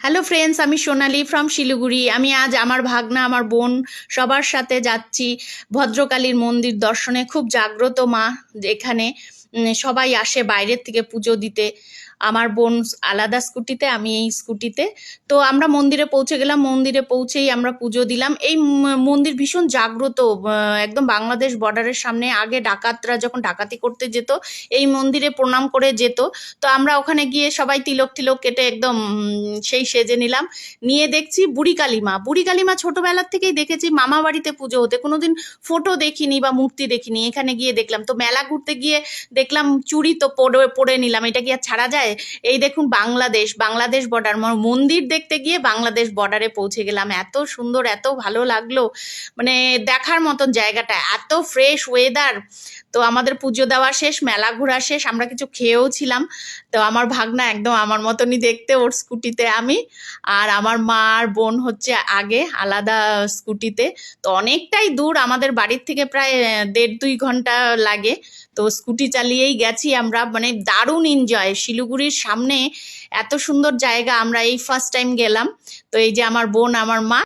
Hello friends, আমি সোনালি from Siliguri. আমি আজ আমার ভাগনা, আমার বোন সবার সাথে যাচ্ছি ভদ্রকালীর মন্দির দর্শনে। খুব জাগ্রত মা এখানে। সবাই আসে বাইরের থেকে পুজো দিতে। আমার বোন আলাদা স্কুটিতে, আমি এই স্কুটিতে। তো আমরা মন্দিরে পৌঁছে গেলাম। মন্দিরে পৌঁছেই আমরা পুজো দিলাম। এই মন্দির ভীষণ জাগ্রত, একদম বাংলাদেশ বর্ডারের সামনে। আগে ডাকাতরা যখন ডাকাতি করতে যেত এই মন্দিরে প্রণাম করে যেত। তো আমরা ওখানে গিয়ে সবাই তিলক টিলক কেটে একদম সেই সেজে নিলাম। নিয়ে দেখছি বুড়ি কালীমা। বুড়ি কালীমা ছোটবেলার থেকেই দেখেছি মামা বাড়িতে পুজো হতে, কোনোদিন ফটো দেখিনি বা মূর্তি দেখিনি। এখানে গিয়ে দেখলাম। তো মেলা ঘুরতে গিয়ে দেখলাম চুড়ি, তো পরে নিলাম। এটা কি আর ছাড়া যায়? এই দেখুন বাংলাদেশ বর্ডার। মন্দির দেখতে গিয়ে বাংলাদেশ বর্ডারে পৌঁছে গেলাম। এত সুন্দর, এত ভালো লাগলো, মানে দেখার মতন জায়গাটা। এত ফ্রেশ ওয়েদার। তো আমাদের পুজো দেওয়া শেষ, মেলা ঘোরা শেষ, আমরা কিছু খেয়েও ছিলাম। তো আমার ভাগনা একদম আমার মতনই দেখতে, ওর স্কুটিতে আমি, আর আমার মা আর বোন হচ্ছে আগে আলাদা স্কুটিতে। তো অনেকটাই দূর আমাদের বাড়ির থেকে, প্রায় 1.5-2 ঘন্টা লাগে। তো স্কুটি চালিয়েই গেছি আমরা, মানে দারুণ এনজয়। শিলিগুড়ির সামনে এত সুন্দর জায়গা আমরা এই ফার্স্ট টাইম গেলাম। তো এই যে আমার বোন, আমার মা।